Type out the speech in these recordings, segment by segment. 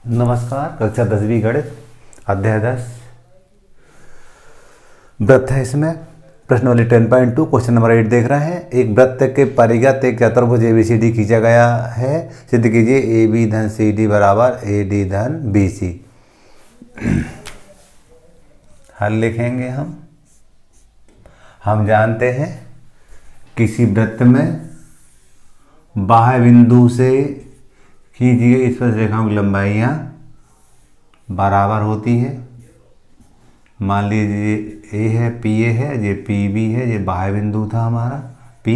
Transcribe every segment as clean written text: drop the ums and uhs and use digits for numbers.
नमस्कार। कक्षा 10वीं गणित अध्याय 10 वृत्त है। इसमें प्रश्नावली 10.2 क्वेश्चन नंबर 8 देख रहे हैं। एक वृत्त के परिगत एक चतुर्भुज ABCD खींचा गया है। सिद्ध कीजिए AB धन CD बराबर AD धन BC। हल लिखेंगे हम जानते हैं किसी वृत्त में बाह्य बिंदु से खींची गई स्पर्श रेखाओं की लंबाइयाँ बराबर होती है। मान लीजिए A है, PA है, ये PB है, ये बाह्य बिंदु था हमारा P,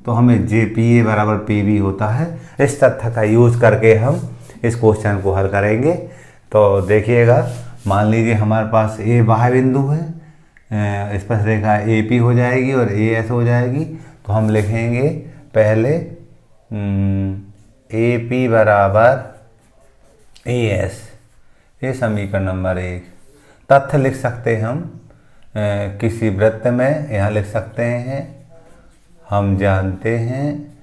तो हमें JPA बराबर PB होता है। इस तथ्य का यूज करके हम इस क्वेश्चन को हल करेंगे। तो देखिएगा, मान लीजिए हमारे पास A बाह्य बिंदु है, स्पर्श रेखा AP हो जाएगी और AS हो जाएगी। तो हम लिखेंगे पहले AP बराबर AS, ये समीकरण नंबर 1। तथ्य लिख सकते हम किसी वृत्त में, यहाँ लिख सकते हैं हम जानते हैं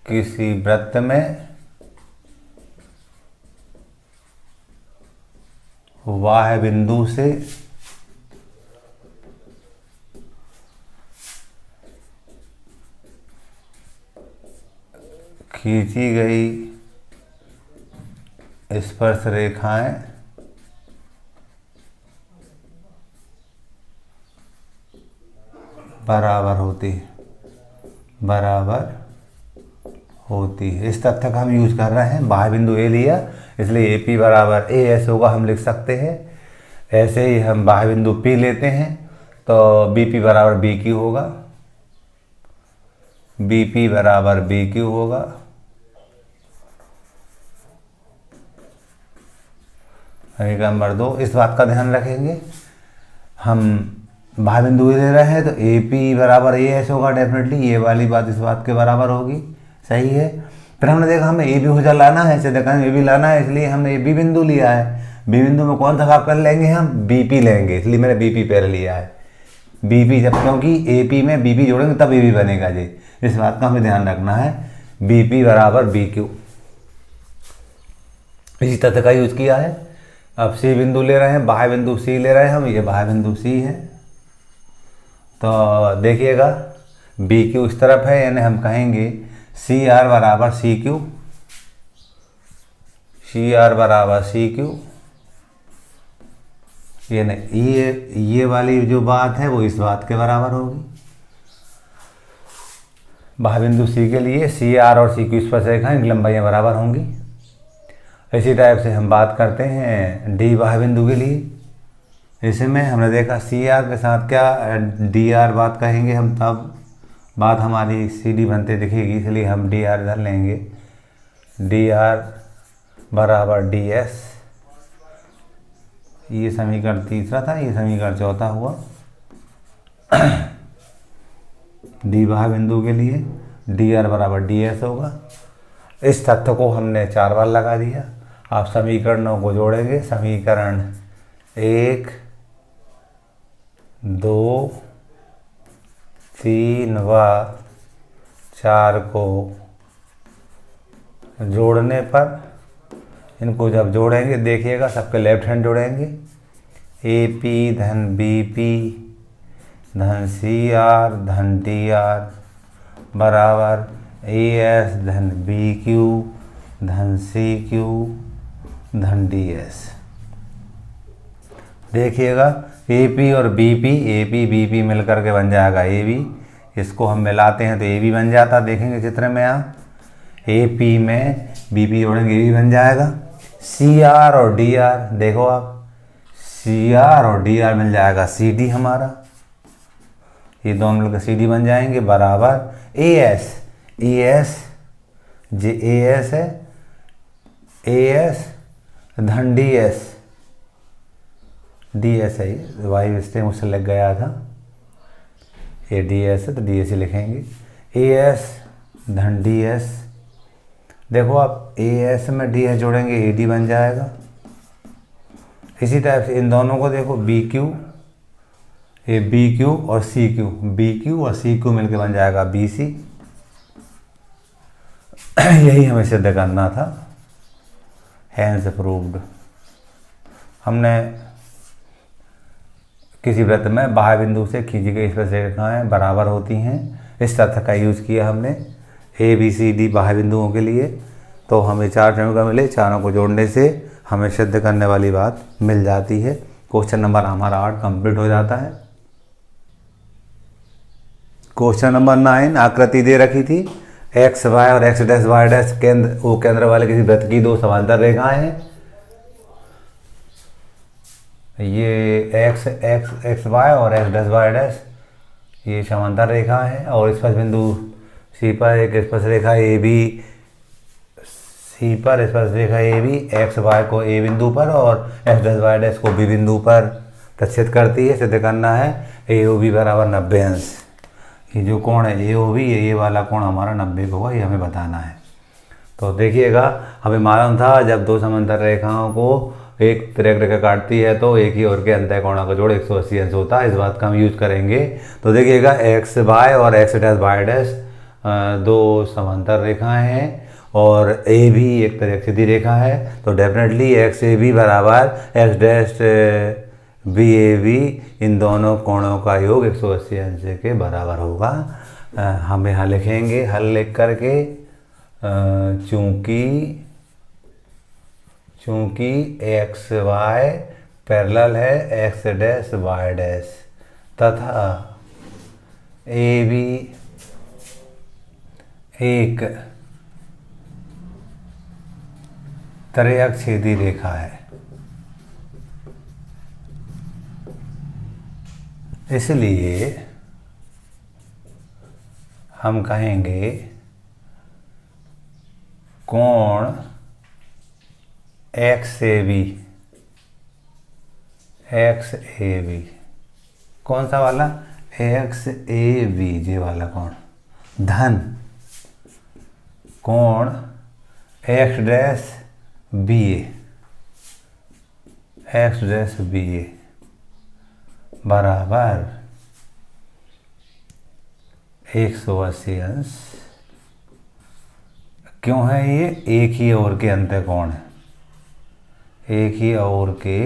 किसी वृत्त में बाह्य बिंदु से खींची गई स्पर्श रेखाएं बराबर होती है। इस तथ्य का हम यूज कर रहे हैं। बाह्य बिंदु A लिया, इसलिए AP बराबर AS होगा, हम लिख सकते हैं। ऐसे ही हम बाह्य बिंदु P लेते हैं तो BP बराबर BQ होगा, BP बराबर BQ होगा। समीकरण नंबर 2, इस बात का ध्यान रखेंगे, हम बाह्य बिंदु ले रहे हैं तो AP बराबर AS होगा डेफिनेटली। ये वाली बात इस बात के बराबर होगी, सही है। फिर हमने देखा हमें AB भुजा लाना है, इसे देखा AB लाना है, इसलिए हमने B बिंदु लिया है। B बिंदु में कौन सा भाग कर लेंगे, हम BP लेंगे, इसलिए मैंने BP पहले लिया है। BP जब, क्योंकि AP में BP जोड़ेंगे तब AB बनेगा जी, इस बात का हमें ध्यान रखना है। BP बराबर BQ, इसी तथ्य का यूज किया है। अब C बिंदु ले रहे हैं, बाह्य बिंदु C ले रहे हैं हम, ये बाह्य बिंदु C है। तो देखिएगा BQ इस तरफ है, यानी हम कहेंगे CR बराबर CQ, CR बराबर CQ। यानी ये वाली जो बात है वो इस बात के बराबर होगी। बाह्य बिंदु C के लिए CR और CQ स्पर्श रेखाएं की लंबाइयाँ बराबर होंगी। इसी टाइप से हम बात करते हैं D बाह्य बिंदु के लिए। इसमें हमने देखा CR के साथ क्या DR बात कहेंगे हम, तब बात हमारी CD बनते दिखेगी, इसलिए हम DR इधर लेंगे। DR बराबर DS, ये समीकरण तीसरा था, ये समीकरण चौथा हुआ। D बाह्य बिंदु के लिए DR बराबर DS होगा। इस तथ्य को हमने 4 बार लगा दिया। आप समीकरणों को जोड़ेंगे, समीकरण 1, 2, 3 व 4 को जोड़ने पर, इनको जब जोड़ेंगे देखिएगा सबके लेफ्ट हैंड जोड़ेंगे। AP धन BP धन CR धन DR बराबर AS धन BQ धन CQ धन DS। देखिएगा AP और AP BP मिलकर के बन जाएगा AB। इसको हम मिलाते हैं तो AB बन जाता, देखेंगे चित्र में आप। AP में BP जोड़ेंगे AB बन जाएगा। CR और DR देखो आप, CR और DR मिल जाएगा CD हमारा, ये दोनों मिलकर CD बन जाएंगे बराबर AS जे AS है, AS धन DS है, ये वाई मिस्टेक मुझसे लग गया था, ये DS है तो DS ही लिखेंगे। AS धन DS, देखो आप AS में DS जोड़ेंगे AD बन जाएगा। इसी टाइप से इन दोनों को देखो BQ, ये BQ और CQ, BQ और CQ मिलकर बन जाएगा BC। यही हमें सिद्ध करना था। Hence proved. हमने किसी वृत्त में बाह्य बिंदु से खींची गई स्पर्शरेखाएं बराबर होती हैं, इस तथ्य का यूज किया हमने ए बी सी डी बाह्य बिंदुओं के लिए। तो हमें 4 त्रिकोण मिले, चारों को जोड़ने से हमें सिद्ध करने वाली बात मिल जाती है। क्वेश्चन नंबर हमारा 8 कंप्लीट हो जाता है। क्वेश्चन नंबर 9, आकृति दे रखी थी एक्स वाई और एक्स डैश वाई डैश केंद्र वाले किसी वृत्त की 2 समांतर रेखाएं हैं। ये एक्स वाई और एक्स डैश वाई डैश ये समांतर रेखा है और स्पर्श बिंदु सी पर एक स्पर्श रेखा ए बी सी पर स्पर्श रेखा ए बी एक्स वाई को ए बिंदु पर और एक्स डैश वाई डैश को बी बिंदु पर प्रक्षेपित करती है। सिद्ध करना है ए ओ बी बराबर 90 अंश। ये जो कोण है ए ओ बी, ये वाला कोण हमारा 90 होगा, ये हमें बताना है। तो देखिएगा, हमें मालूम था जब 2 समांतर रेखाओं को एक तिर्यक रेखा काटती है तो एक ही ओर के अंतः कोणों का जोड़ 180 अंश होता है। इस बात का हम यूज करेंगे। तो देखिएगा, एक्स वाई और एक्स डैश वाई डैश 2 समांतर रेखाएं हैं और ए भी एक तिर्यक सीधी रेखा है। तो डेफिनेटली एक्स ए बी बराबर X dash B A B, इन दोनों कोणों का योग 180 अंश के बराबर होगा। हम यहाँ लिखेंगे, हल लिख करके चूँकि एक्स वाई पैरेलल है एक्स डैश वाई डैश तथा ए बी एक तिर्यक छेदी रेखा है, इसलिए हम कहेंगे कोण एक्स ए बी कौन सा वाला, एक्स ए बी ये वाला कोण धन कोण एक्स डैश बी ए बराबर 180 अंश। क्यों है ये, एक ही ओर के अंतः कोण है, एक ही ओर के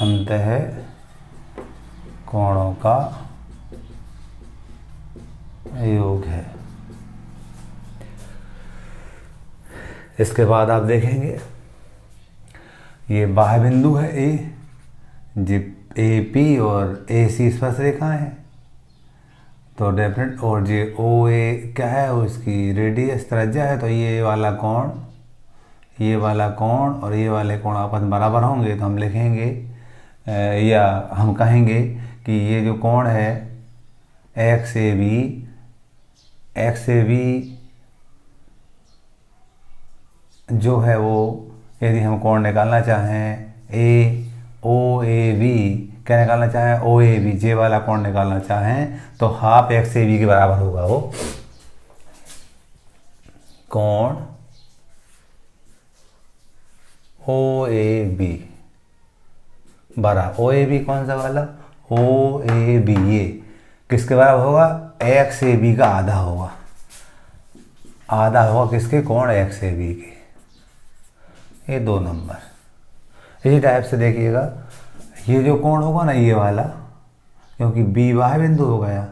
अंतः कोणों का योग है। इसके बाद आप देखेंगे ये बाह्य बिंदु है ए, जी ए पी और ए सी स्पर्श रेखाएं हैं। तो डेफिनेट, और ये ओ ए क्या है, उसकी रेडियस त्रिज्या है। तो ये वाला कोण और ये वाले कोण आपस में बराबर होंगे। तो हम लिखेंगे या हम कहेंगे कि ये जो कोण है एक्स ए बी जो है वो, यदि हम कोण निकालना चाहें ए ओ ए बी, क्या निकालना चाहें ओ ए बी, जे वाला कोण निकालना चाहें तो हाफ एक्स ए बी के बराबर होगा। वो कोण ओ ए बी बराबर, ओ ए बी कौन सा वाला, ओ ए बी ये किसके बराबर होगा, एक्स ए बी का आधा होगा। आधा होगा किसके, कोण एक्स ए बी के। ये 2 नंबर। इसी टाइप से देखिएगा, ये जो कोण होगा ना ये वाला, क्योंकि बी बाह्य बिंदु हो गया,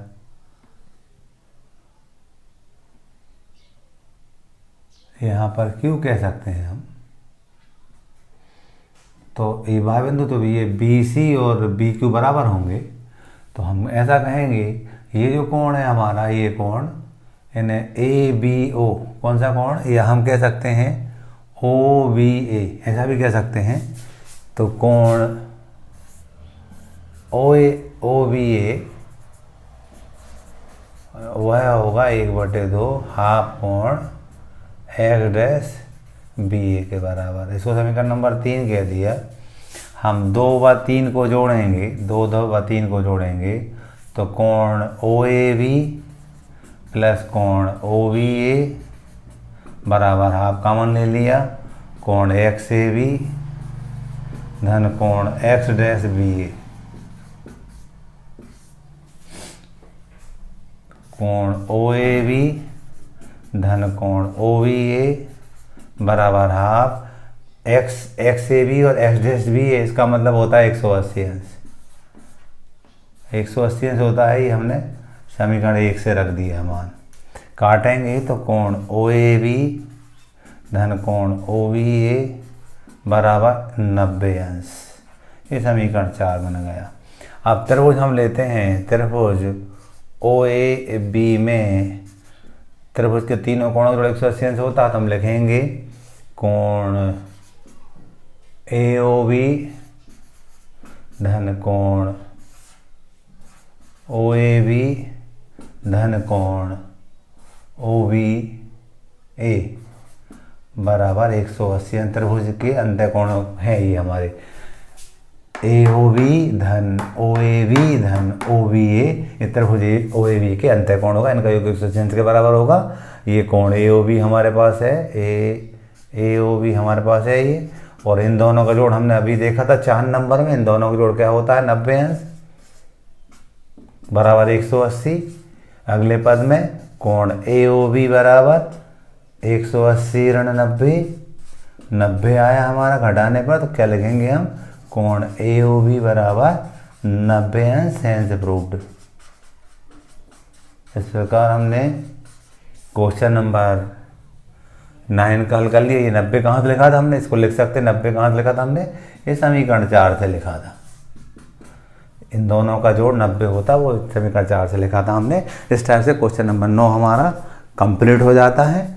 यहाँ पर क्यों कह सकते हैं हम, तो ये बाह्य बिंदु, तो ये बी सी और बी क्यू बराबर होंगे। तो हम ऐसा कहेंगे ये जो कोण है हमारा, ये कोण इन्हें ए बी ओ, कौन सा कोण, या हम कह सकते हैं ओ बी ए, ऐसा भी कह सकते हैं। तो कोण ओ बी ए वह होगा 1/2 हाफ कोण एक्स डैश बी ए के बराबर। इसको समीकरण नंबर 3 कह दिया। हम 2 व 3 को जोड़ेंगे, 2 व 3 को जोड़ेंगे तो कोण ओ ए बी प्लस कोण ओ बी ए बराबर हाफ कॉमन ले लिया, कोण एक्स ए बी धन कोण एक्स डैश बी ए। कोण ओ ए बी धन कोण ओ बी ए बराबर हाफ एक्स ए बी और एक्स डैश बी है, इसका मतलब होता है 180 अंश। 180 अंश होता है, ये हमने समीकरण 1 से रख दिया मान। काटेंगे तो कोण ओ ए बी धन कोण ओ बी ए बराबर 90 अंश। ये समीकरण 4 बन गया। अब त्रिभुज हम लेते हैं, त्रिभुज ओ ए बी में त्रिभुज के तीनों कोणों का जोड़ 180 अंश होता है, तो हम लिखेंगे कोण ए ओ बी धन कोण ओ ए बी धन कोण ओ बी ए बराबर 180 अंश। त्रिभुज के अंत्य कोण हैं ये हमारे ए ओ बी धन ओ ए बी धन ओ बी ए, त्रिभुज ओ ए बी के अंत्य कोण होगा, इनका योग 180 अंश के बराबर होगा। ये कोण ए ओ बी हमारे पास है, ए ओ बी हमारे पास है ये, और इन दोनों का जोड़ हमने अभी देखा था 4 नंबर में, इन दोनों का जोड़ क्या होता है 90 अंश बराबर 180। अगले पद में कोण ए ओ बी बराबर 180 ऋण 90 आया हमारा, घटाने पर तो क्या लिखेंगे हम कोण ए ओ बी बराबर 90 अंश, हेंस प्रूव्ड। इस प्रकार हमने क्वेश्चन नंबर 9 का हल कर लिया। ये 90 कहाँ से लिखा था हमने, इसको लिख सकते 90 कहाँ से लिखा था हमने, ये समीकरण 4 से लिखा था। इन दोनों का जोड़ 90 होता, वो समीकरण 4 से लिखा था हमने। इस टाइप से क्वेश्चन नंबर 9 हमारा कंप्लीट हो जाता है।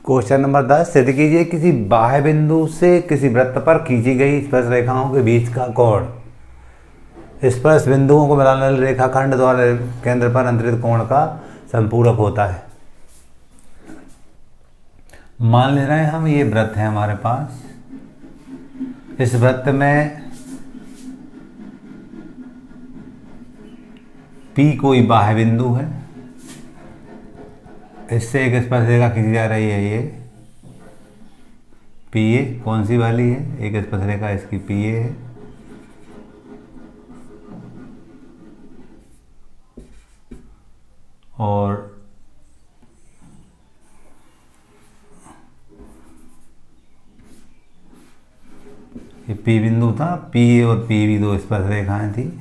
क्वेश्चन नंबर 10 सिद्ध कीजिए किसी बाह्य बिंदु से किसी वृत्त पर खींची गई स्पर्श रेखाओं के बीच का कोण स्पर्श बिंदुओं को मिलाने वाले रेखाखंड द्वारा केंद्र पर अंतरित कोण का संपूरक होता है। मान ले रहे हैं हम ये वृत्त है हमारे पास, इस वृत्त में P कोई बाह्य बिंदु है, इससे एक स्पर्श रेखा खींची जा रही है, ये पी ए कौन सी वाली है, एक स्पर्श रेखा इसकी पी ए है। और ये पी बिंदु था, पी ए और पी बी दो स्पर्श रेखाएं थी।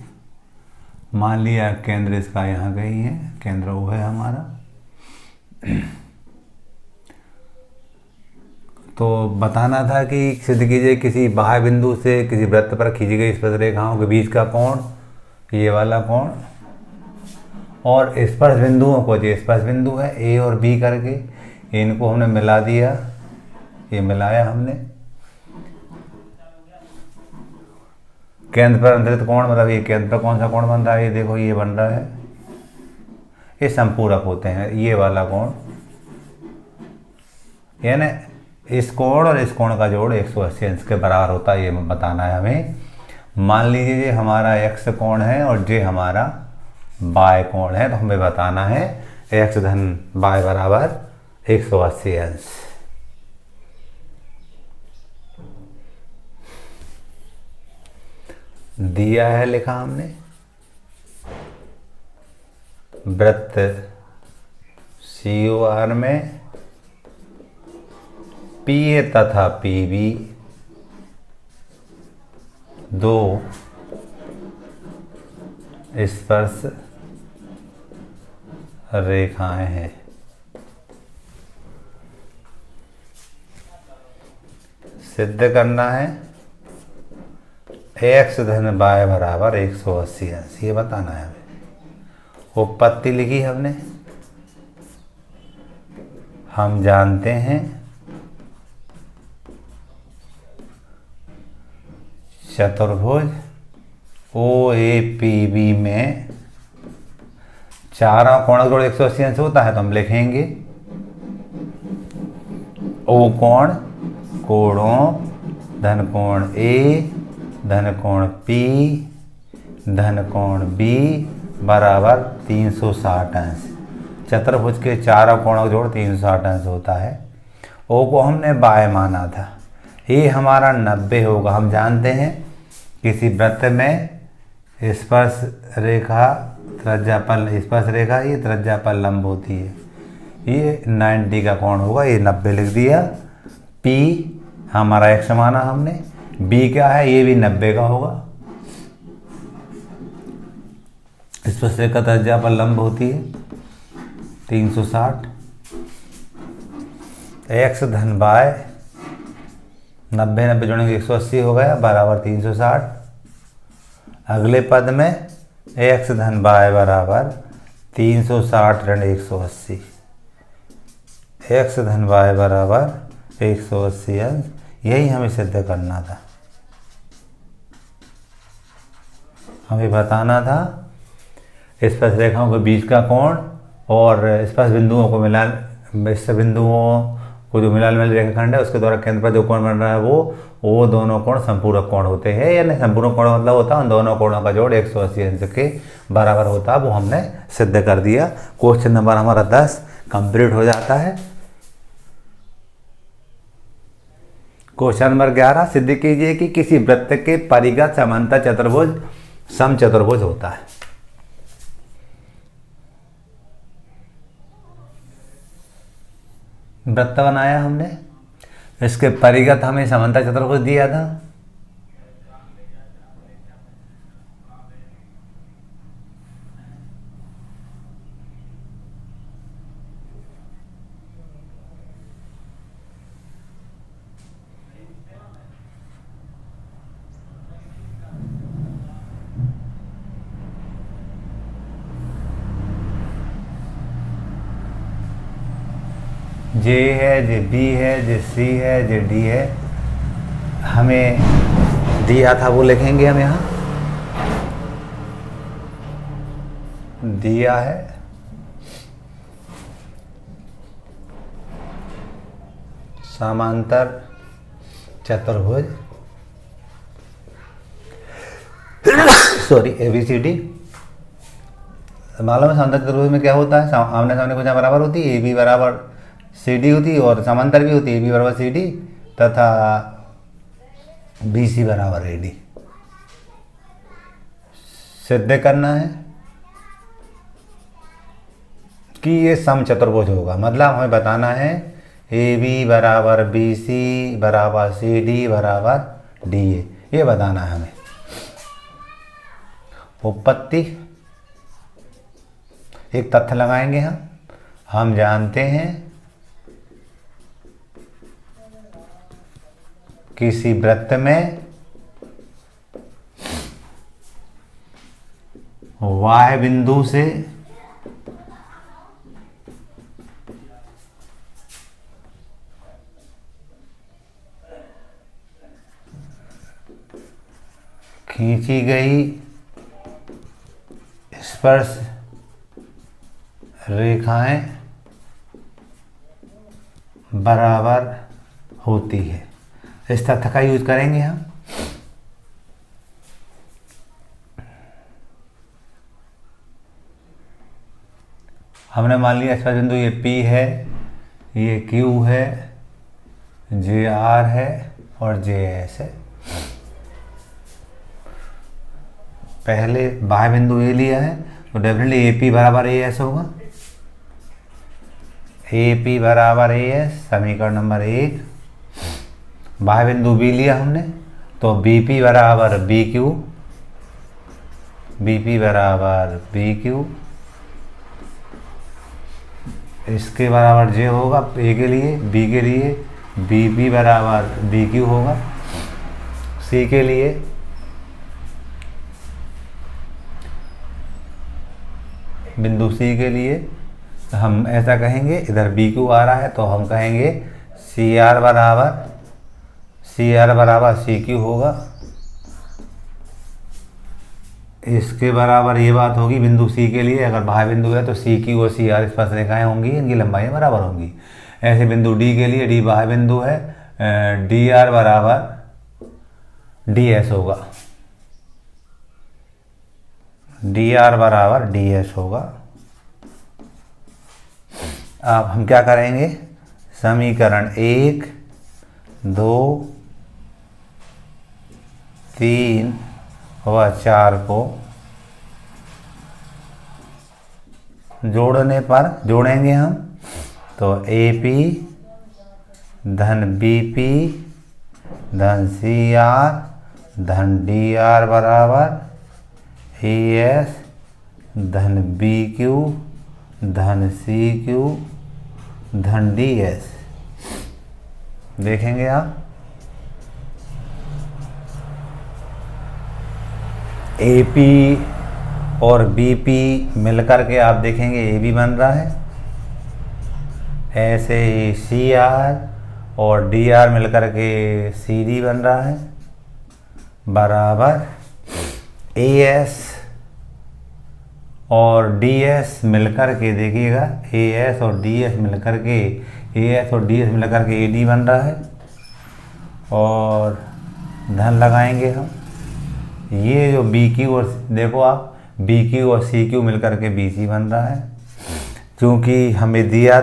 मान लिया केंद्र इसका यहाँ गई है, केंद्र वो है हमारा। तो बताना था कि सिद्ध कीजिए किसी बाह्य बिंदु से किसी वृत्त पर खींची गई स्पर्श रेखाओं के बीच का कोण, ये वाला कोण, और स्पर्श बिंदुओं को, जो स्पर्श बिंदु है ए और बी करके इनको हमने मिला दिया, ये मिलाया हमने। केंद्र पर अंतरित कोण मतलब ये केंद्र पर कौन सा कोण बन रहा है, ये देखो ये बन रहा है, ये संपूरक होते हैं। ये वाला कोण यानी इस कोण और इस कोण का जोड़ 180 अंश के बराबर होता है, ये बताना है हमें। मान लीजिए ये हमारा एक्स कोण है और ये हमारा बाय कोण है, तो हमें बताना है एक्स धन बाय बराबर 180 अंश। दिया है, लिखा हमने वृत्त COR में PA तथा PB दो स्पर्श रेखाएं हैं। सिद्ध करना है एक्स धन बाय बराबर 180 अंश, ये बताना है हमें। उत्पत्ति लिखी हमने, हम जानते हैं चतुर्भुज OAPB में चारों कोणों का जोड़ 180 अंश होता है, तो हम लिखेंगे O कोण कोणों धन कोण A धन कोण P धन कोण B बराबर 360 अंश। चतुर्भुज के चारों कोणों का जोड़ 360 अंश होता है। O को हमने बाय माना था, ये हमारा 90 होगा। हम जानते हैं किसी वृत्त में स्पर्श रेखा त्रिज्या पर स्पर्श रेखा ये त्रिज्या पर लंब होती है। ये 90 का कोण होगा, ये 90 लिख दिया। P हमारा x माना हमने, B क्या है, ये भी 90 का होगा। स्पर्श रेखा त्रिज्या पर लंब होती है 360। x धन बाय 90 90 जोड़ेंगे 180 हो गया बराबर 360। अगले पद में x धन बाय बराबर 360 ऋण 180। x धन बाय बराबर 180 अंश, यही हमें सिद्ध करना था। हमें बताना था स्पर्श रेखाओं के बीच का कोण और स्पर्श बिंदुओं को मिलान, इस बिंदुओं को जो मिलान वाली रेखाखंड है उसके द्वारा केंद्र पर जो कोण बन रहा है वो दोनों कोण संपूरक कोण होते हैं। यानी संपूरक कोण मतलब होता है उन दोनों कोणों का जोड़ 180 अंश के बराबर होता है। वो हमने सिद्ध कर दिया। क्वेश्चन नंबर हमारा 10 कंप्लीट हो जाता है। क्वेश्चन नंबर 11 सिद्ध कीजिए कि किसी वृत्त के परिगत समांतर चतुर्भुज समचतुर्भुज होता है। वृत्त बनाया हमने, इसके परिगत हमें समांतर चतुर्भुज दिया था। जे है, जे बी है, जे सी है, जे डी है। हमें दिया था वो लिखेंगे हम यहाँ। दिया है समांतर चतुर्भुज सॉरी ABCD। मालूम है समांतर चतुर्भुज में क्या होता है, आमने सामने भुजा बराबर होती है, AB बराबर CD होती है और समांतर भी होती है, AB बराबर CD तथा BC बराबर AD। सिद्ध करना है कि ये समचतुर्भुज होगा, मतलब हमें बताना है AB बराबर BC बराबर CD बराबर DA, ये बताना है हमें। उत्पत्ति एक तथ्य लगाएंगे हम जानते हैं किसी वृत्त में y बिंदु से खींची गई स्पर्श रेखाएं बराबर होती है। इस तथ्य का यूज करेंगे हम। हमने मान लिया स्पर्श बिंदु ये P है, ये Q है, JR है और JS है। पहले बाह्य बिंदु ए लिया है तो डेफिनेटली AP बराबर AS होगा। AP बराबर AS समीकरण नंबर 1। बाह्य बिंदु B लिया हमने तो BP बराबर BQ, BP बराबर BQ। इसके बराबर J होगा A के लिए, B के लिए BP बराबर BQ होगा। C के लिए बिंदु C के लिए हम ऐसा कहेंगे, इधर BQ आ रहा है तो हम कहेंगे CR बराबर CQ होगा। इसके बराबर ये बात होगी बिंदु C के लिए, अगर बाह्य बिंदु है तो CQ और CR स्पर्श रेखाएं होंगी, इनकी लंबाई बराबर होंगी। ऐसे बिंदु D के लिए, D बाह्य बिंदु है, DR बराबर DS होगा, DR बराबर DS होगा। अब हम क्या करेंगे, समीकरण 1, 2, 3 व 4 को जोड़ने पर जोड़ेंगे हम, तो AP धन BP धन CR धन DR बराबर AS धन BQ धन CQ धन DS। देखेंगे आप AP और BP मिलकर के आप देखेंगे AB बन रहा है, ऐसे ही CR और DR मिलकर के CD बन रहा है बराबर AS और DS मिलकर के देखिएगा AS और DS मिलकर के AD बन रहा है। और धन लगाएंगे हम, ये जो BQ और देखो आप BQ और CQ मिलकर के BC बन रहा है। क्योंकि हमें दिया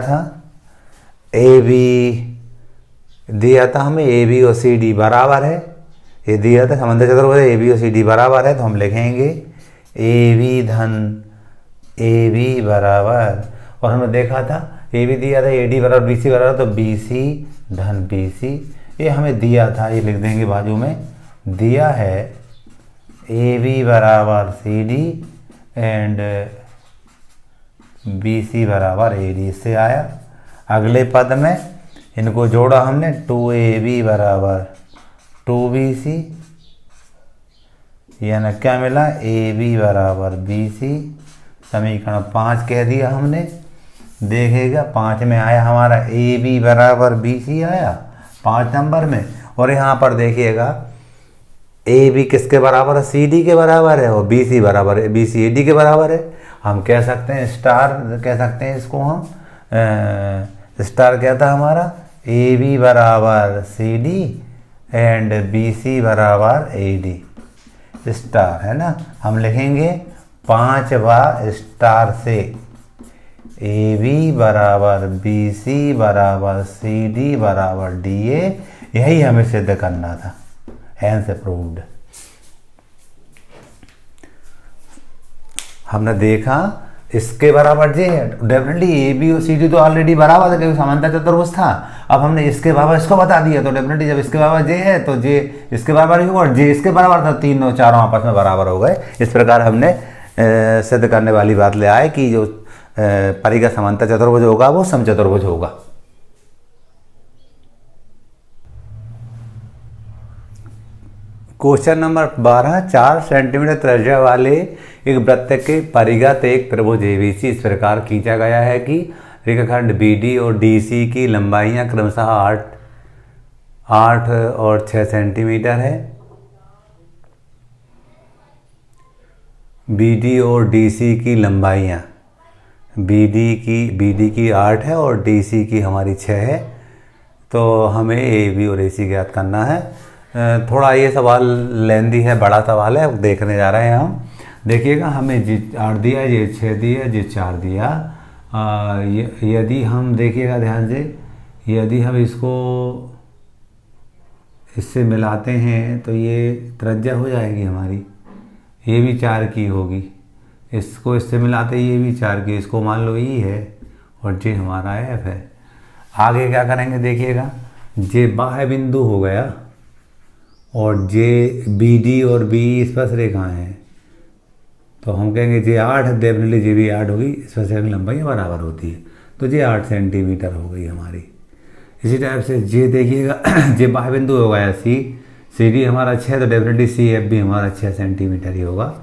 था हमें AB और CD बराबर है, ये दिया था समन्वय चतुर्भुज AB और CD बराबर है, तो हम लिखेंगे AB धन AB बराबर, और हमने देखा था AB दिया था AD बराबर BC बराबर, तो BC धन BC ये हमें दिया था, ये लिख देंगे बाजू में, दिया है AB बराबर CD एंड BC बराबर AD, इससे आया। अगले पद में इनको जोड़ा हमने, 2AB बराबर 2BC, यानी क्या मिला AB बराबर BC। समीकरण 5 कह दिया हमने, देखेगा 5 में आया हमारा AB बराबर BC आया 5 नंबर में। और यहाँ पर देखिएगा AB किसके बराबर है, CD के बराबर है, और BC बराबर है BC AD के बराबर है। हम कह सकते हैं स्टार कह सकते हैं इसको, हम स्टार क्या था हमारा, AB बराबर CD एंड BC बराबर AD, स्टार है ना। हम लिखेंगे 5वां स्टार से AB बराबर BC बराबर CD बराबर DA, यही हमें सिद्ध करना था, हैंस अप्रूव्ड। हमने देखा इसके बराबर जे है, डेफिनेटली AB और CD तो ऑलरेडी बराबर था क्योंकि समानता चतुर्भुज था। अब हमने इसके बराबर इसको बता दिया, तो डेफिनेटली जब इसके बराबर जे है तो जे इसके बराबर ही होगा, और जे इसके बराबर था, तीनों चारों आपस में बराबर हो गए। इस प्रकार हमने सिद्ध करने वाली बात ले आए कि जो परिगा समानता चतुर्भुज होगा वो समचतुर्भुज होगा। क्वेश्चन नंबर 12, 4 सेंटीमीटर त्रिज्या वाले एक वृत्त के परिगत एक त्रिभुज ABC इस प्रकार खींचा गया है कि रेखाखंड BD और DC की लंबाइयां क्रमशः 8 और 6 सेंटीमीटर है। BD और DC की लंबाइयां, BD की 8 है और DC की हमारी 6 है। तो हमें AB और AC ज्ञात करना है। थोड़ा ये सवाल लेंदी है, बड़ा सवाल है, देखने जा रहे हैं हम। देखिएगा हमें जी 8 दिया, ये 6 दिया, ये 4 दिया। यदि हम देखिएगा ध्यान से, यदि हम इसको इससे मिलाते हैं तो ये त्रिज्या हो जाएगी हमारी, ये भी 4 की होगी। इसको इससे मिलाते ये भी 4 की, इसको मान लो E है और जे हमारा F है। आगे क्या करेंगे देखिएगा, जे बाह्य बिंदु हो गया और जे BD और BE स्पर्श रेखाएं हैं, तो हम कहेंगे जे 8 डेफिनेटली जे भी 8 होगी, स्पर्श रेखा की लंबाई बराबर होती है, तो जे 8 सेंटीमीटर हो गई हमारी। इसी टाइप से जे देखिएगा जे बाह्य बिंदु हो गया CD हमारा 6, तो डेफिनेटली CF भी हमारा 6 सेंटीमीटर ही होगा।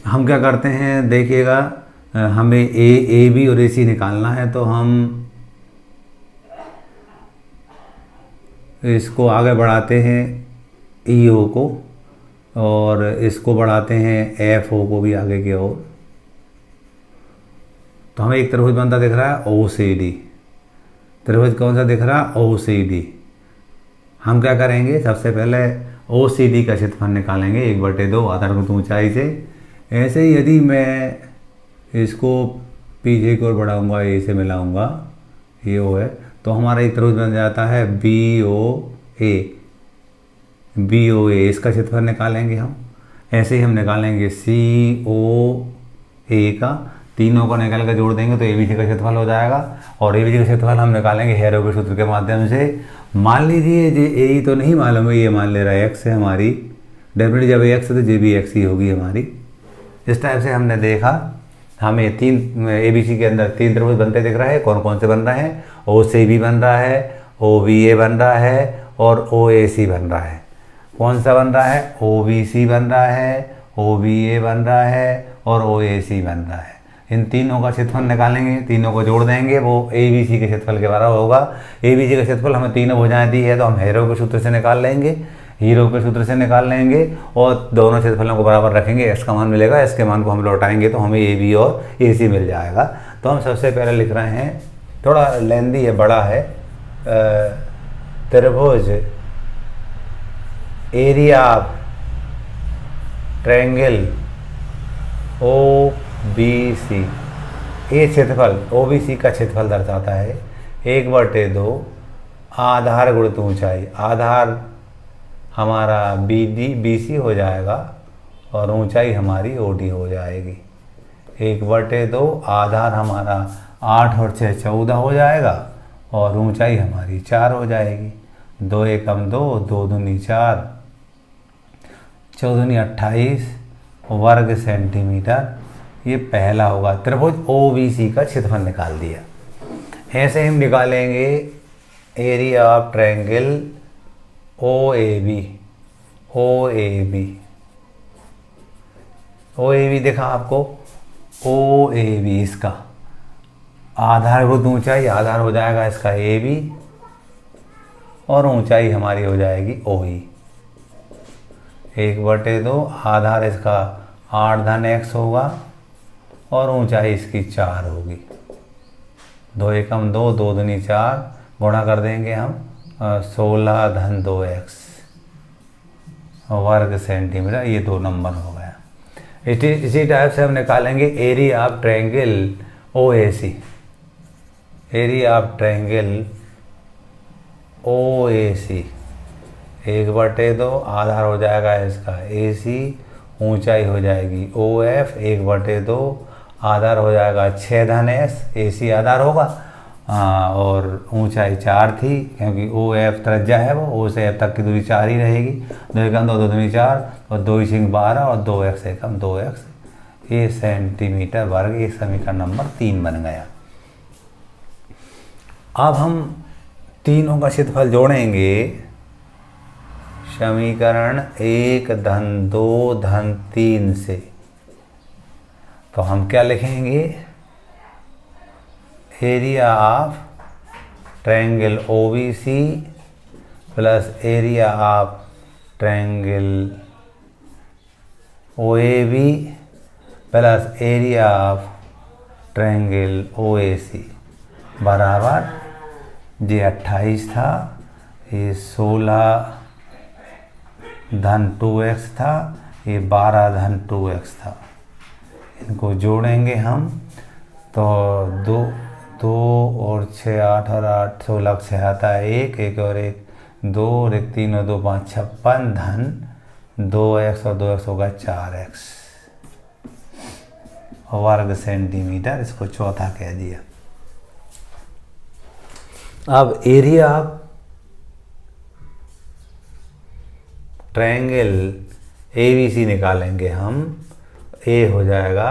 हम क्या करते हैं देखिएगा, हमें AB और AC निकालना है, तो हम इसको आगे बढ़ाते हैं EO को, और इसको बढ़ाते हैं FO को भी आगे की ओर। तो हमें एक त्रिभुज बनता दिख रहा है OCD। त्रिभुज कौन सा दिख रहा है, OCD। हम क्या करेंगे, सबसे पहले OCD का क्षेत्रफल निकालेंगे 1/2 आधारभूत ऊंचाई से। ऐसे ही यदि मैं इसको पीछे की ओर बढ़ाऊँगा, A से मिलाऊँगा, ये O है, तो हमारा एक त्रिभुज बन जाता है BOA। बी ओ ए, इसका क्षेत्रफल निकालेंगे हम। ऐसे ही हम निकालेंगे सी ओ ए का, तीनों को निकाल कर जोड़ देंगे तो ए बी सी का क्षेत्रफल हो जाएगा। और ए बी सी का क्षेत्रफल हम निकालेंगे हेरो के सूत्र के माध्यम से। मान लीजिए जे ए ही तो नहीं मालूम है, ये मान ले रहा है एक्स है हमारी, डेफिनेटली जब एक्स है तो जे भी एक्स ही होगी हमारी। इस टाइप से हमने देखा, हमें तीन ए बी सी के अंदर तीन त्रिभुज बनते दिख रहे हैं। कौन कौन से बन रहे हैं? ओ सी बी बन रहा है, ओ बी ए बन रहा है और ओ ए सी बन रहा है। कौन सा बन रहा है? ओ बी सी बन रहा है, ओ बी ए बन रहा है और ओ ए सी बन रहा है। इन तीनों का क्षेत्रफल निकालेंगे, तीनों को जोड़ देंगे, वो ए बी सी के क्षेत्रफल के बराबर होगा। ए बी सी का क्षेत्रफल हमें तीनों भुजाएं दी है तो हम हेरो के सूत्र से निकाल लेंगे, हीरो के सूत्र से निकाल लेंगे और दोनों क्षेत्रफलों को बराबर रखेंगे। एक्स का मान मिलेगा, एस के मान को हम लौटाएंगे तो हमें ए बी और ए सी मिल जाएगा। तो हम सबसे पहले लिख रहे हैं, थोड़ा लेंदी है, बड़ा है, त्रिभुज area of triangle O B C, ये क्षेत्रफल ओ बी सी का क्षेत्रफल दर्शाता है 1/2 आधार गुणित ऊंचाई। आधार हमारा बी डी बी सी हो जाएगा और ऊंचाई हमारी ओ डी हो जाएगी। 1/2 आधार हमारा 8 और 6 14 हो जाएगा और ऊंचाई हमारी 4 हो जाएगी। 2 एकम 2, 2 दूनी 4, 4 दूनी 28 वर्ग सेंटीमीटर। ये पहला होगा। त्रिभुज ओ बी सी का क्षेत्रफल निकाल दिया। ऐसे हम निकालेंगे area of triangle O A B. O A B, O A B देखा आपको, ओ ए बी, इसका आधार गुणित ऊंचाई, आधार हो जाएगा इसका ए बी और ऊंचाई हमारी हो जाएगी ओ ई। 1/2 आधार इसका 8 धन एक्स होगा और ऊंचाई इसकी 4 होगी। 2 एकम 2, 2 दूनी 4, गुणा कर देंगे हम 16 धन 2 एक्स वर्ग सेंटीमीटर। ये 2 नंबर हो गया। इसी टाइप से हम निकालेंगे area of triangle O A C. Area of triangle O A C 1/2 आधार हो जाएगा इसका ए सी, ऊंचाई हो जाएगी ओ एफ। 1/2 आधार हो जाएगा 6 धन एस, ए सी आधार होगा और ऊंचाई 4 थी क्योंकि ओ एफ त्रिज्या है, वो ओ से एफ तक की दूरी 4 ही रहेगी। 2 एकम 2, 2 दूनी 4 और 2 × 12 और 2 एक्स एकम 2 एक्स, ये सेंटीमीटर वर्ग। ये समीकरण नंबर 3 बन गया। अब हम तीनों का क्षेत्रफल जोड़ेंगे। समीकरण 1 धन 2 धन 3 से तो हम क्या लिखेंगे? Area of triangle O B C plus area of triangle O A B plus area of triangle O A C बराबर, ये 28 था, ये 16 धन 2x था, ये 12 धन 2x था। इनको जोड़ेंगे हम तो 2 और 6 8 और 8 16 6 आता है 1 और 1 2 और 1 3 और 2 5 56 धन 2x और 2x होगा 4x वर्ग सेंटीमीटर। इसको चौथा कह दिया। अब area of triangle A B C निकालेंगे हम। ए हो जाएगा,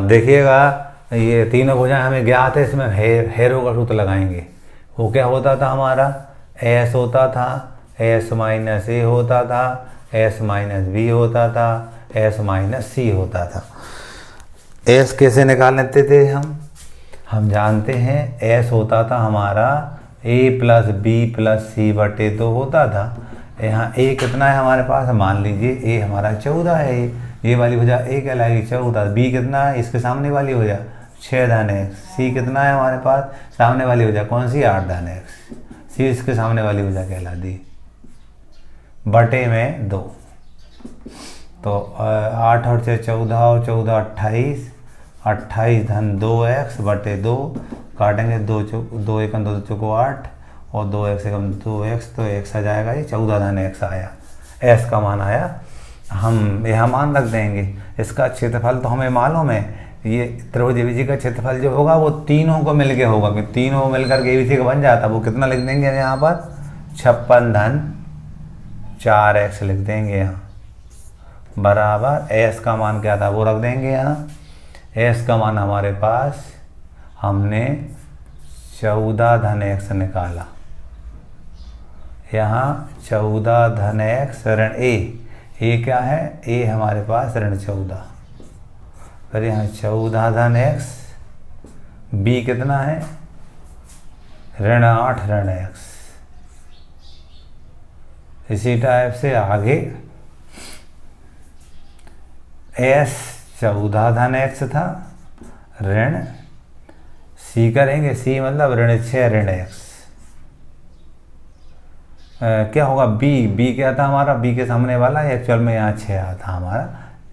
देखिएगा ये तीनों भुजाएं हमें ज्ञात है, इसमें हेरो का सूत्र लगाएंगे। वो क्या होता था हमारा? एस होता था, एस माइनस ए होता था, एस माइनस बी होता था, एस माइनस सी होता था। एस कैसे निकाल लेते थे हम जानते हैं एस होता था हमारा ए प्लस बी प्लस सी बटे 2 होता था। यहाँ ए कितना है हमारे पास? मान लीजिए ए हमारा 14 है, ये वाली भुजा ए कहलाएगी 14। बी कितना है? इसके सामने वाली भुजा 6 धन एक्स। सी कितना है हमारे पास? सामने वाली भुजा कौन सी? 8 धन एक्स। सी इसके सामने वाली भुजा कहला दी, बटे में 2। तो 8 और 6 14 और 14 28, 28 धन 2x बटे 2, काटेंगे 2 एकम 2 चौको 8 और 2x कम 2x, तो x आ जाएगा, ये 14 धन x आया, s का मान आया। हम यहाँ मान रख देंगे। इसका क्षेत्रफल तो हमें मालूम है, ये त्रिभुज एबीसी का क्षेत्रफल जो होगा वो तीनों को मिल के होगा, कि तीनों मिलकर के एबीसी का बन जाता। वो कितना लिख देंगे यहाँ पर, 56 धन 4x लिख देंगे यहाँ, बराबर s का मान क्या था वो रख देंगे यहाँ। s का मान हमारे पास हमने 14 धन x निकाला, यहाँ 14 धन x ऋण a क्या है, a हमारे पास ऋण 14, फिर यहाँ 14 धन x, b कितना है ऋण 8 ऋण x। इसी टाइप से आगे s 14 धन x था, ऋण c करेंगे, c मतलब ऋण 6 ऋण x। क्या होगा, b क्या था हमारा, b के सामने वाला, एक्चुअल में यहाँ 6 आता हमारा,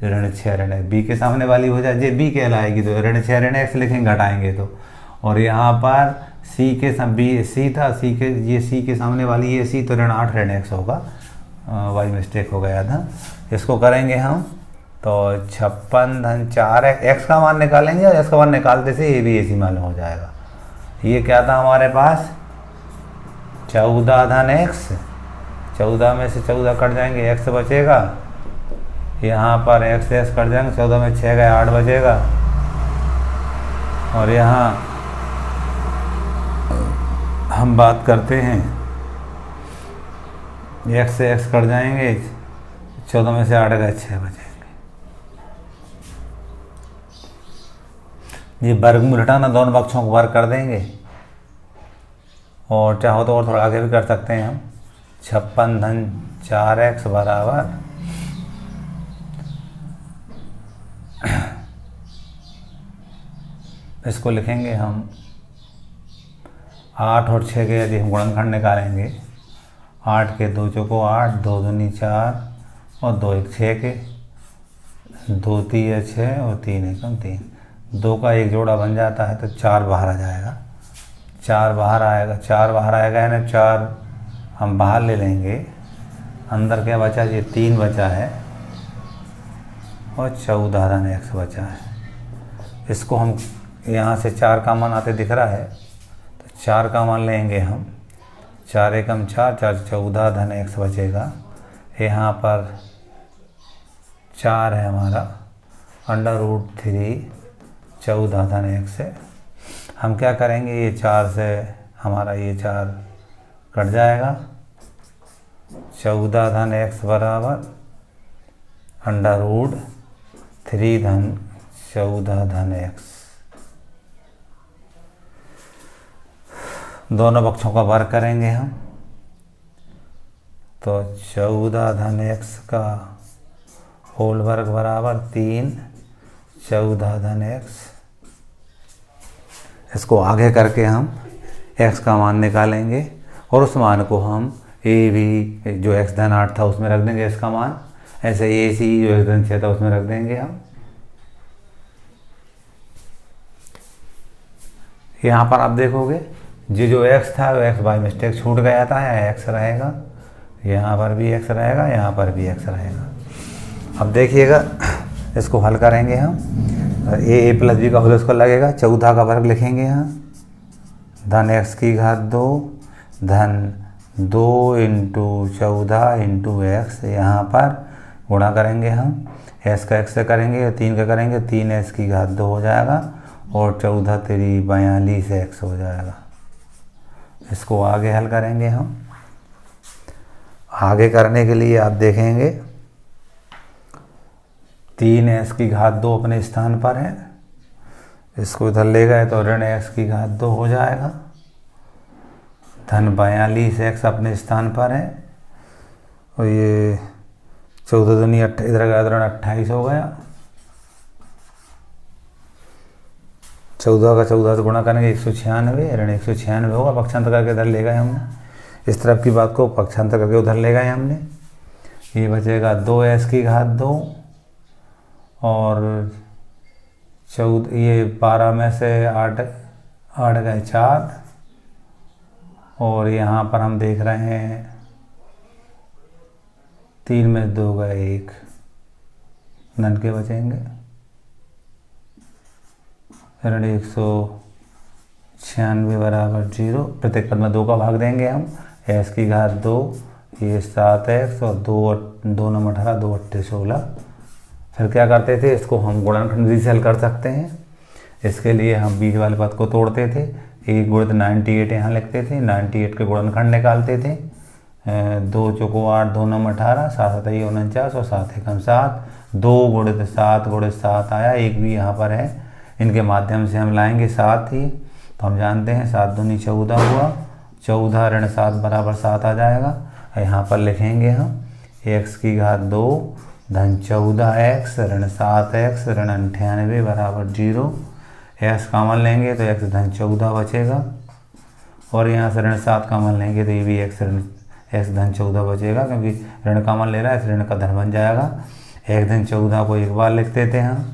ऋण 6 ऋण x, b के सामने वाली हो जाए, b कहलाएगी, तो ऋण 6 ऋण x लिखेंगे घटाएंगे तो। और यहाँ पर c के c था, c के सामने वाली ये c, तो ऋण 8 ऋण x होगा, वाई मिस्टेक हो गया था। इसको करेंगे हम, तो 56 धन 4x, x का मान निकालेंगे, और x का मान निकालते से ये भी इसी मालूम हो जाएगा। ये क्या था हमारे पास, 14 धन x, 14 में से 14 कट जाएंगे, x बचेगा, यहाँ पर x कट जाएंगे, 14 में 6 गए 8 बचेगा, और यहाँ हम बात करते हैं x से x कट जाएंगे, 14 में से 8 गए 6 बचेंगे। ये वर्गमूल हटाना, दोनों पक्षों को वर्ग कर देंगे, और चाहो तो और थोड़ा आगे भी कर सकते हैं हम। 56 धन 4x बराबर इसको लिखेंगे हम 8 और 6 के यदि हम गुणनखंड निकालेंगे, 8 के 2 चौको 8, 2 दूनी 4 और 2 1 6 के, 2 3 6 और 3 एकम 3, 2 का एक जोड़ा बन जाता है, तो 4 बाहर आ जाएगा, 4 बाहर आएगा, 4 बाहर आएगा यानी 4 हम बाहर ले लेंगे, अंदर क्या बचा, ये 3 बचा है, और 14 धन x बचा है। इसको हम यहाँ से 4 का मान आते दिख रहा है, तो 4 का मान लेंगे हम, 4 एकम 4, 4 14 धन x बचेगा। यहाँ पर 4 है हमारा, √3 14 धन x से हम क्या करेंगे, ये 4 से हमारा ये 4 कट जाएगा, 14 धन x बराबर √3 धन 14 धन x। दोनों पक्षों का वर्ग करेंगे हम, तो 14 धन x का होल वर्ग बराबर 3 14 धन x। इसको आगे करके हम x का मान निकालेंगे, और उस मान को हम a भी जो x धन 8 था उसमें रख देंगे इसका मान, ऐसे a c जो x धन 6 था उसमें रख देंगे हम। यहाँ पर आप देखोगे जो x था वो x बाई मिस्टेक छूट गया था, यहाँ x रहेगा, यहाँ पर भी x रहेगा, यहाँ पर भी x रहेगा। अब देखिएगा इसको हल करेंगे हम, a प्लस b का होल इसको लगेगा, 14 का वर्ग लिखेंगे यहाँ, धन x की घात 2 धन 2 इंटू 14 इंटू x, यहाँ पर गुणा करेंगे हम, s का x से करेंगे और 3 का करेंगे, 3s की घात 2 हो जाएगा, और 14 तेरी 42 x हो जाएगा। इसको आगे हल करेंगे हम। आगे करने के लिए आप देखेंगे 3s की घात 2 अपने स्थान पर है, इसको इधर ले गए तो ऋण x की घात 2 हो जाएगा, धन 42 x अपने स्थान पर है, और ये 14 दूनी 8 इधर गया तो ऋण 28 हो गया, 14 का 14 से गुणा करेंगे 196, ऋण 196 होगा, पक्षांतर करके इधर ले गए हमने, इस तरफ की बात को पक्षांतर करके उधर ले गए हमने। ये बचेगा 2s की घात 2 और 14, ये 12 में से 8 गए 4, और यहाँ पर हम देख रहे हैं 3 में 2 गए 1, नन के बचेंगे। ऋण 196 बराबर 0, प्रत्येक पद में 2 का भाग देंगे हम। x की घात 2, ये 7x और 2 नम 18, 2 8 16। फिर क्या करते थे, इसको हम गुणनखंड से हल कर सकते हैं। इसके लिए हम बीच वाले पद को तोड़ते थे, 1 गुणित 98 यहाँ लिखते थे, 98 के गुणनखंड निकालते थे। 2 चौको 8, 2 नम 18, 7 7 49 और 7 एकम 7। 2 गुणित 7 गुणित 7 आया, 1 भी यहाँ पर है, इनके माध्यम से हम लाएंगे 7 ही। तो हम जानते हैं 7 दूनी 14 हुआ, 14 ऋण 7 बराबर 7 आ जाएगा। यहाँ पर लिखेंगे हम x की घात 2 धन 14x ऋण 7x ऋण 98 बराबर 0। x कॉमन लेंगे तो x धन 14 बचेगा, और यहाँ से ऋण 7 कॉमन लेंगे तो ये भी x धन 14 बचेगा, क्योंकि ऋण कॉमन ले रहा है, ऋण का धन बन जाएगा। x धन 14 को एक बार लिखते थे हम,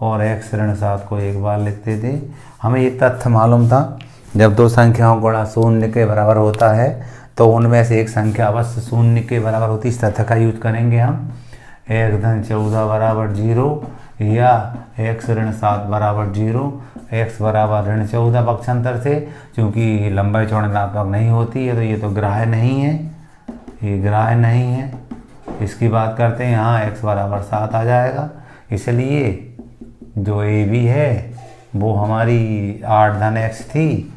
और x ऋण 7 को एक बार लिखते थे। हमें ये तथ्य मालूम था, जब दो संख्याओं गुणा शून्य के बराबर होता है तो उनमें से एक संख्या अवश्य शून्य के बराबर होती है। इस तथ्य का यूज करेंगे हम। x धन 14 बराबर 0 या x ऋण 7 बराबर 0, x बराबर ऋण 14 पक्षांतर से, क्योंकि लंबाई चौड़ाई ऋणात्मक नहीं होती है तो ये तो ग्राह्य नहीं है, ये ग्राह्य नहीं है। इसकी बात करते हैं, यहाँ x बराबर 7 आ जाएगा। इसलिए जो ए बी है वो हमारी 8 धन x थी,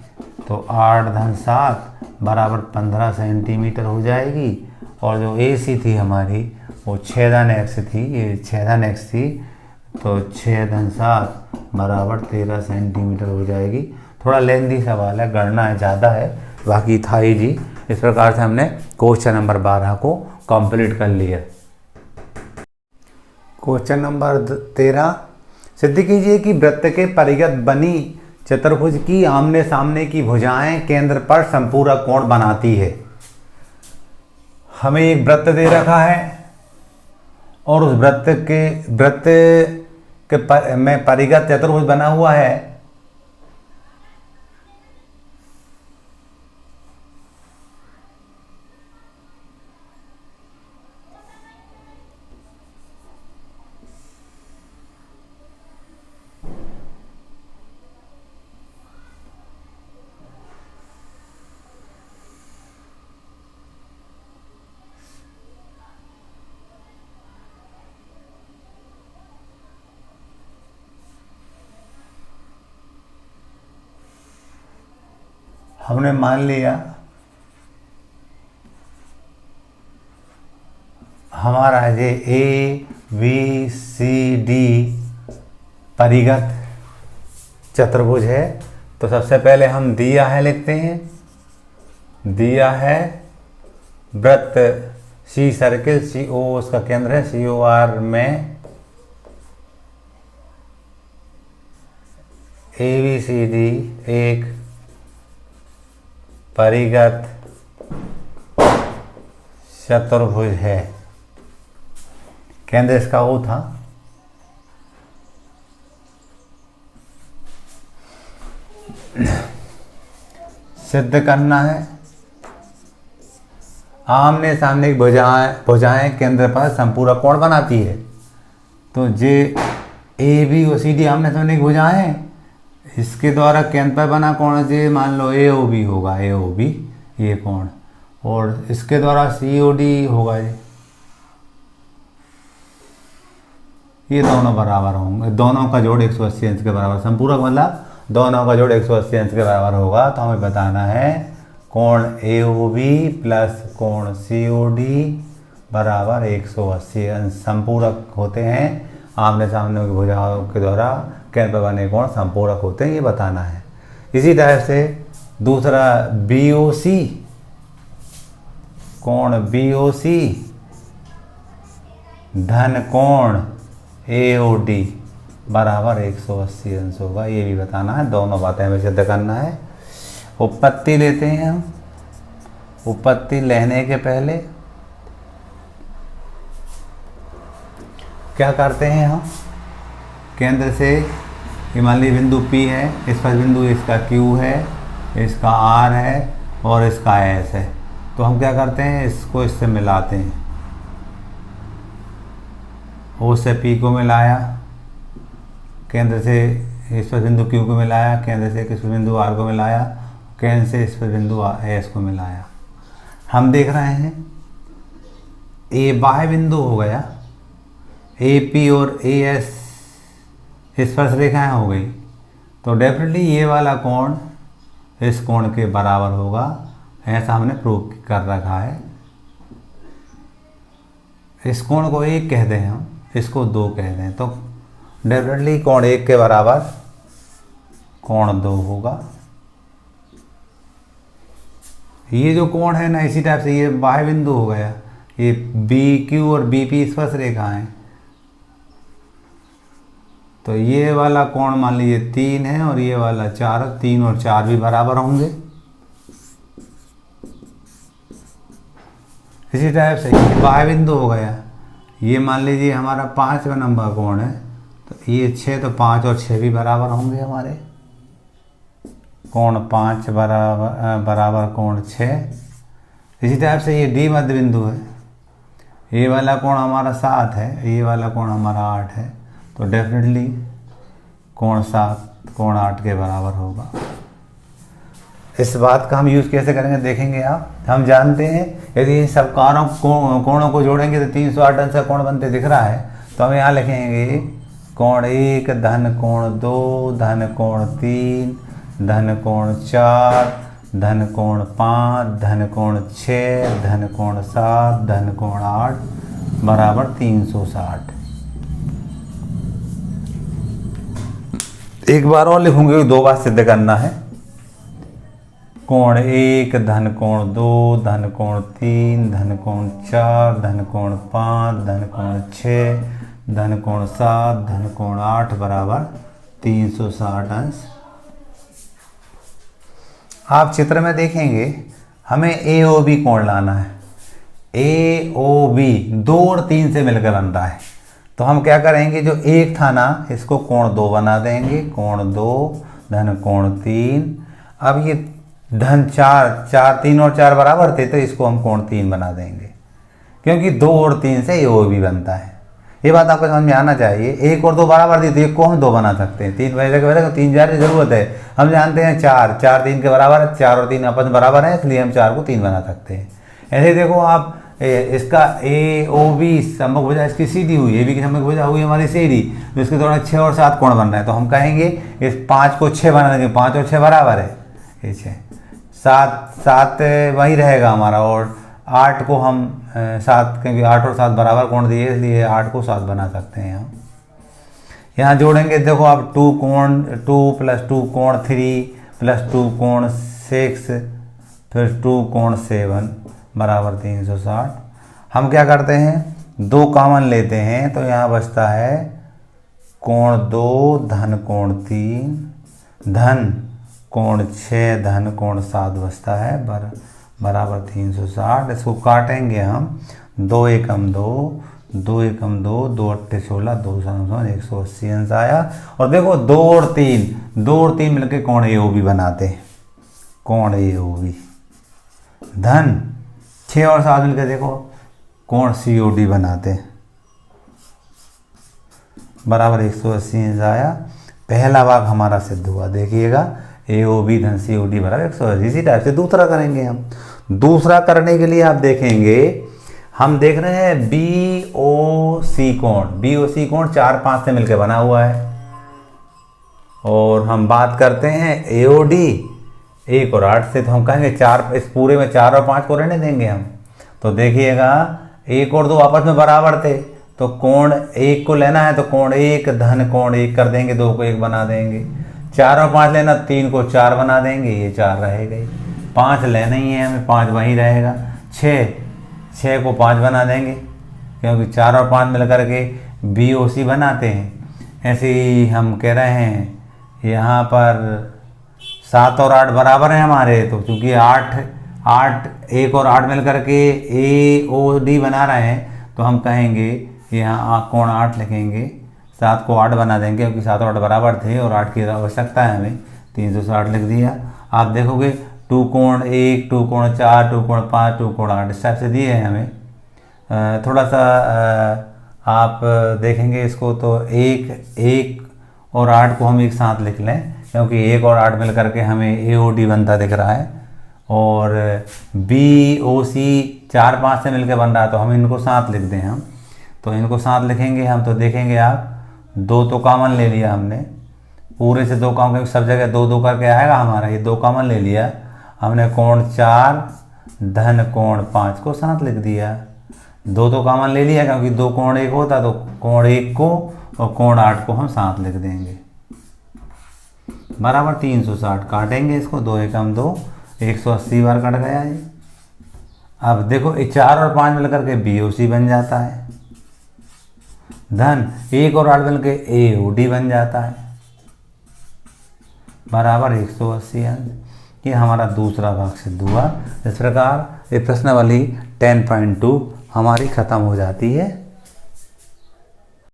तो 8 धन 7 बराबर 15 सेंटीमीटर हो जाएगी। और जो ए सी थी हमारी वो 6 धन x थी, ये 6 धन x थी, तो 6 धन 7 बराबर 13 सेंटीमीटर हो जाएगी। थोड़ा लेंदी सवाल है, गणना ज़्यादा है, बाकी था ही जी। इस प्रकार से हमने क्वेश्चन नंबर 12 को कंप्लीट कर लिया। क्वेश्चन नंबर 13, सिद्ध कीजिए कि वृत्त के परिगत बनी चतुर्भुज की आमने सामने की भुजाएं केंद्र पर संपूरक कोण बनाती है। हमें एक वृत्त दे रखा है और उस वृत्त में परिगत चतुर्भुज बना हुआ है। हमने मान लिया हमारा ये ए बी सी डी परिगत चतुर्भुज है। तो सबसे पहले हम दिया है लिखते हैं, दिया है वृत्त सी सर्किल, सी ओ उसका केंद्र है, सी ओ आर में ए बी सी डी एक परिगत चतुर्भुज है। केंद्र इसका ओ था। सिद्ध करना है आमने सामने की भुजाएं केंद्र पर संपूरक कोण बनाती है। तो जे ए बी और सी डी आमने सामने की भुजाएं, इसके द्वारा केंद्र पर बना कोण जे मान लो ए ओ बी होगा, ए ओ बी ये कोण, और इसके द्वारा सी ओ डी होगा। ये दोनों बराबर होंगे, दोनों का जोड़ 180 अंश के बराबर, संपूरक मतलब दोनों का जोड़ 180 अंश के बराबर होगा। तो हमें बताना है कोण ए ओ बी प्लस कोण सी ओ डी बराबर 180 अंश। संपूरक होते हैं, आमने सामने की भुजाओं के द्वारा केंद्र पर बने कोण संपूरक होते हैं, ये बताना है। इसी तरह से दूसरा बी ओ सी, कोण बी ओ सी धन कोण ए ओ डी बराबर 180 अंश होगा, ये भी बताना है। दोनों बातें हमें सिद्ध करना है। उपपत्ति लेते हैं हम। उपपत्ति लेने के पहले क्या करते हैं हम, केंद्र से मान लीजिए बिंदु P है, इस पर बिंदु इसका Q है, इसका R है और इसका एस है। तो हम क्या करते हैं, इसको इससे मिलाते हैं। ओ से पी को मिलाया, केंद्र से स्पर्श बिंदु क्यू को मिलाया, केंद्र से स्पर्श बिंदु आर को मिलाया, केंद्र से स्पर्श बिंदु एस को मिलाया। हम देख रहे हैं ए बाह्य बिंदु हो गया, ए पी और ए एस स्पर्श रेखाएं हो गई, तो डेफिनेटली ये वाला कोण इस कोण के बराबर होगा, ऐसा हमने प्रूव कर रखा है। इस कोण को 1 कहते हैं हम, इसको 2 कहते हैं, तो डेफिनेटली कोण 1 के बराबर कोण 2 होगा। ये जो कोण है ना, इसी टाइप से ये बाह्य बिंदु हो गया, ये बी क्यू और बी पी स्पर्श रेखा है, तो ये वाला कोण मान लीजिए 3 है और ये वाला 4, 3 और 4 भी बराबर होंगे। इसी टाइप से ये बाह्य बिंदु हो गया, ये मान लीजिए हमारा 5वां नंबर कोण है, तो ये 6, तो 5 और 6 भी बराबर होंगे हमारे, कोण 5 बराबर कोण 6। इसी टाइप से ये डी मध्य बिंदु है, ये वाला कोण हमारा 7 है, ये वाला कोण हमारा 8 है, तो डेफिनेटली कोण 7 कोण 8 के बराबर होगा। इस बात का हम यूज़ कैसे करेंगे देखेंगे आप। हम जानते हैं यदि इन सब कोणों को जोड़ेंगे तो 308 अंश का कोण बनते दिख रहा है, तो हम यहाँ लिखेंगे कोण 1 धन कोण 2 धन कोण 3 धन कोण 4 धन कोण 5 धन कोण 6 धन कोण 7 धन कोण 8 बराबर 360। एक बार और लिखूंगे, 2 बार सिद्ध करना है। कोण 1 धन कोण 2 धन कोण 3 धन कोण 4 धन कोण 5 धन कोण 6 धन कोण 7 धन कोण 8 बराबर 360 अंश। आप चित्र में देखेंगे हमें ए ओ बी कोण लाना है। ए ओ बी 2 और 3 से मिलकर बन रहा है, तो हम क्या करेंगे, जो 1 था ना इसको कोण 2 बना देंगे, कोण 2 धन कोण 3। अब ये धन 4 3 और 4 बराबर थे, तो इसको हम कोण 3 बना देंगे, क्योंकि 2 और 3 से ए ओ बी बनता है। ये बात आपको समझ में आना चाहिए। 1 और 2 बराबर थी तो 1 को हम 2 बना सकते हैं, 3 वजह की वजह 3 4 की जरूरत है। हम जानते हैं 4 3 के बराबर है, 4 और 3 आपस में बराबर है, इसलिए हम 4 को 3 बना सकते हैं। ऐसे देखो आप, इसका ए ओ बी सम्मुख भुजा इसकी सीधी हुई, ए बी की सम्मुख भुजा हुई हमारी सीधी, तो इसके दौरान 6 और 7 कोण बन रहा है, तो हम कहेंगे इस 5 को 6 बना देंगे, 5 और 6 बराबर है, ये 6 7 वही रहेगा हमारा, और 8 को हम 7, क्योंकि 8 और 7 बराबर कोण दिए इसलिए 8 को 7 बना सकते हैं हम। यहाँ जोड़ेंगे, देखो आप 2 कोण 2 + 2 कोण 3 + 2 कोण 6 फिर 2 कोण 7 बराबर 360। हम क्या करते हैं, 2 कॉमन लेते हैं, तो यहाँ बचता है कोण 2 धन कोण 3 धन कोण 6 धन कोण 7 बचता है बराबर 360। इसको काटेंगे हम, 2 एकम 2 2 एकम 2 2 8 16 2 180 अंश आया। और देखो 2 और 3 मिलकर कोण ए ओ बी बनाते हैं, कोण ए ओ बी धन 6 और 7 मिलकर देखो कोण सी ओ डी बनाते हैं, बराबर 180 अंश आया। पहला भाग हमारा सिद्ध हुआ, देखिएगा ए ओ बी धन सी ओ डी बराबर 180। इसी टाइप से दूसरा करेंगे हम। दूसरा करने के लिए आप देखेंगे, हम देख रहे हैं बी ओ सी कोण 4 5 से मिलकर बना हुआ है, और हम बात करते हैं ए ओ डी 1 और 8 से, तो हम कहेंगे 4, इस पूरे में 4 और 5 को रहने देंगे हम। तो देखिएगा 1 और 2 आपस में बराबर थे, तो कोण 1 को लेना है तो कोण 1 धन कोण 1 कर देंगे, 2 को 1 बना देंगे। 4 और 5 लेना, 3 को 4 बना देंगे, ये 4 रहेगा ही। 5 लेना ही है हमें, 5 वहीं रहेगा। 6 को 5 बना देंगे, क्योंकि 4 और 5 मिल करके बी ओ सी बनाते हैं। ऐसे ही हम कह रहे हैं यहाँ पर 7 और 8 बराबर हैं हमारे, तो चूँकि 1 और 8 मिल करके ए ओ डी बना रहे हैं, तो हम कहेंगे यहाँ कोण 8 लिखेंगे, 7 को 8 बना देंगे, क्योंकि 7 और 8 बराबर थे और 8 की आवश्यकता है हमें, 360 लिख दिया। आप देखोगे टू कोण 1, टू कोण 4, टू कोण 5, टू कोण 8 इस टाइप से दिए हैं हमें। थोड़ा सा आप देखेंगे इसको तो 1 और 8 को हम एक साथ लिख लें, क्योंकि 1 और 8 मिल करके हमें AOD बनता दिख रहा है, और BOC 4, 5 से मिलकर बन रहा है, तो हम इनको साथ लिख दें। हम तो इनको साथ लिखेंगे हम, तो देखेंगे आप 2 तो कॉमन ले लिया हमने, पूरे से 2 कॉमन, सब जगह 2 2 करके आएगा हमारा, ये 2 कॉमन ले लिया हमने। कोण 4 धन कोण 5 को साथ लिख दिया। 2 तो कॉमन ले लिया, क्योंकि 2 कोण 1 होता, तो कोण 1 को और कोण 8 को हम साथ लिख देंगे, बराबर 360। काटेंगे इसको, 2 एकम 2, 180 बार कट गया ये। अब देखो 4 और 5 मिलकर के BOC बन जाता है, धन 1 और 8 मिलकर AOD बन जाता है, बराबर 180 अंश। ये हमारा दूसरा भाग सिद्ध हुआ। इस प्रकार ये प्रश्नावली 10.2 हमारी ख़त्म हो जाती है।